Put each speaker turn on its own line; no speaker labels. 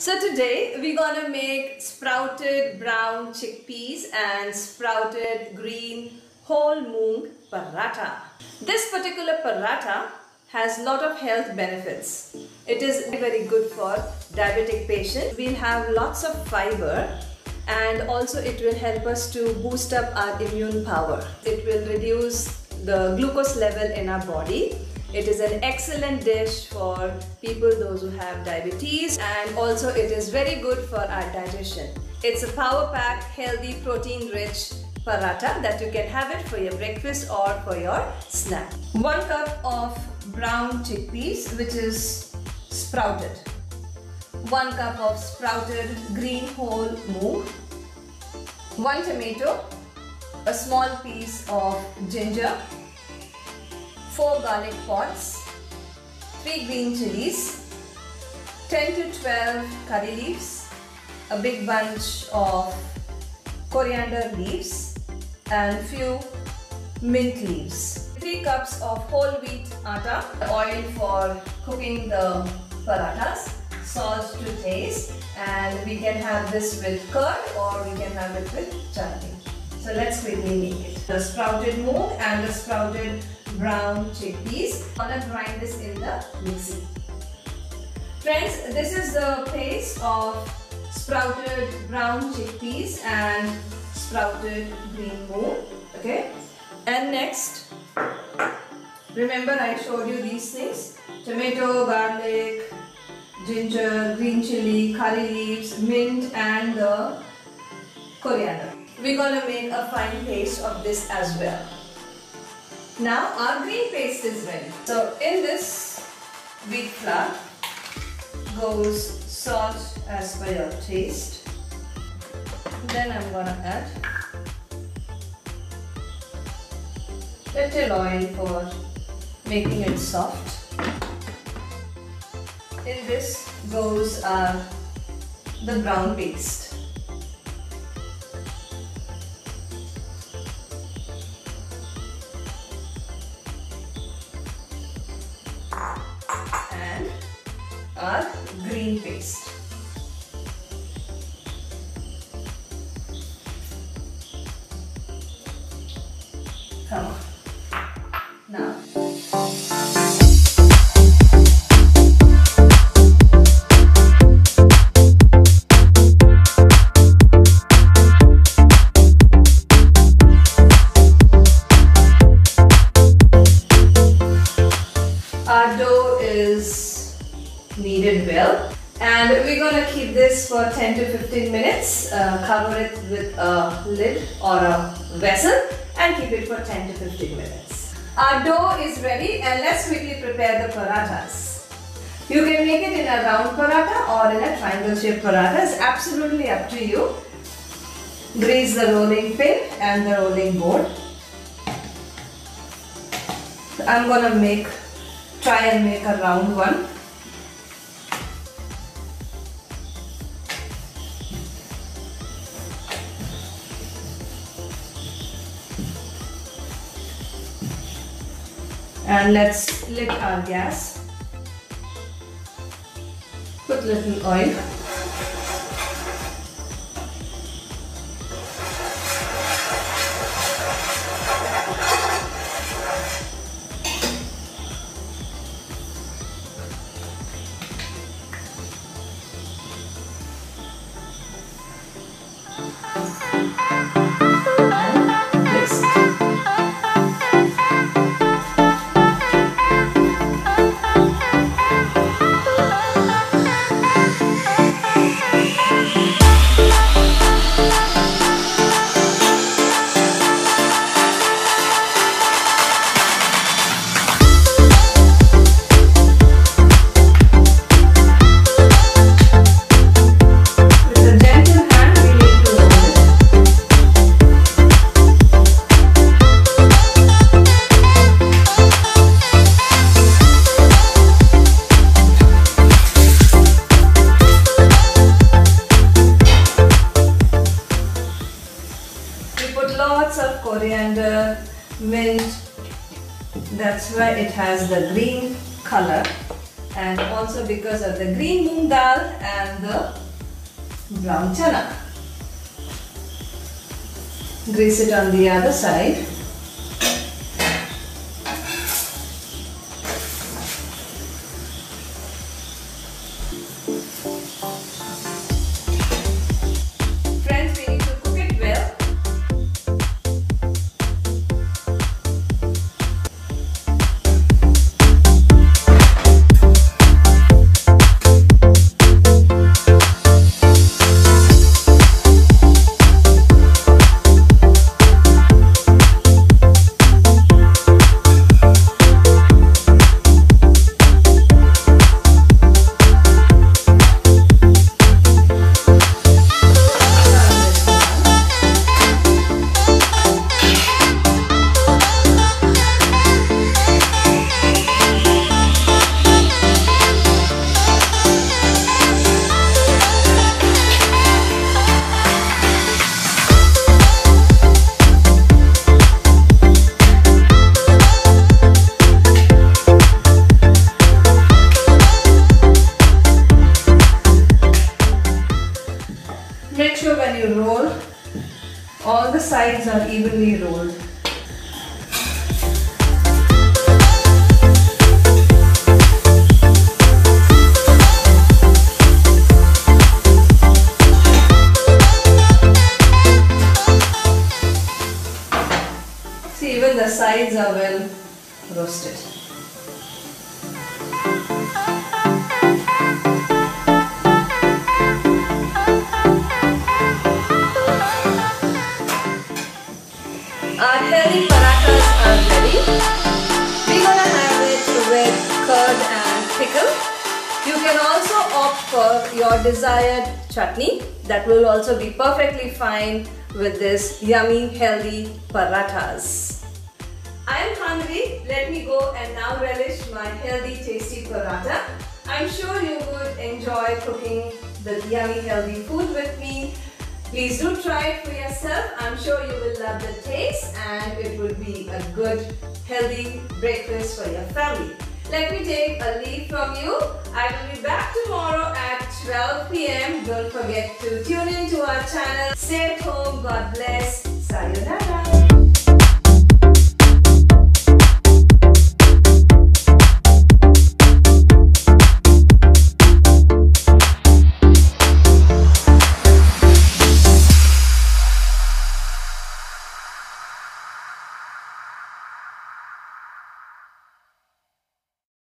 So today we're gonna make sprouted brown chickpeas and sprouted green whole moong paratha. This particular paratha has a lot of health benefits. It is very good for diabetic patients. We'll have lots of fiber and also it will help us to boost up our immune power. It will reduce the glucose level in our body. It is an excellent dish for people those who have diabetes, and also it is very good for our digestion. It's a power packed, healthy, protein rich paratha that you can have it for your breakfast or for your snack. 1 cup of brown chickpeas which is sprouted. 1 cup of sprouted green whole moong. 1 tomato. A small piece of ginger. 4 garlic pods, 3 green chilies, 10 to 12 curry leaves, a big bunch of coriander leaves and few mint leaves. 3 cups of whole wheat atta, oil for cooking the parathas, salt to taste, and we can have this with curd or we can have it with chutney. So let's quickly make it. The sprouted moong and the sprouted brown chickpeas. I'm gonna grind this in the mixie. Friends, this is the paste of sprouted brown chickpeas and sprouted green moong. Okay, and next, remember I showed you these things: tomato, garlic, ginger, green chili, curry leaves, mint, and the coriander. We're gonna make a fine paste of this as well. Now our green paste is ready. So in this wheat flour goes salt as per your taste. Then I'm gonna add little oil for making it soft. In this goes the brown paste. And our green paste. Come on. Now. Our dough is kneaded well, and we're going to keep this for 10 to 15 minutes. Cover it with a lid or a vessel and keep it for 10 to 15 minutes. Our dough is ready, and let's quickly prepare the parathas. You can make it in a round paratha or in a triangle shaped paratha. It's absolutely up to you. Grease the rolling pin and the rolling board. I'm going to try and make a round one. And let's lit our gas. Put little oil. Lots of coriander, mint, that's why it has the green color. and also because of the green moong dal and the brown chana. Grease it on the other side. Friends, we need to cook it well. Make sure when you roll, all the sides are evenly rolled. See, even the sides are well roasted. Our healthy parathas are ready. We're gonna have it with curd and pickle. You can also opt for your desired chutney. That will also be perfectly fine with this yummy healthy parathas. I am hungry. Let me go and now relish my healthy tasty paratha. I'm sure you would enjoy cooking the yummy healthy food with me. Please do try it for yourself. I'm sure you will love the taste and it will be a good healthy breakfast for your family. Let me take a leave from you. I will be back tomorrow at 12 p.m. Don't forget to tune in to our channel. Stay at home. God bless. Sayonara.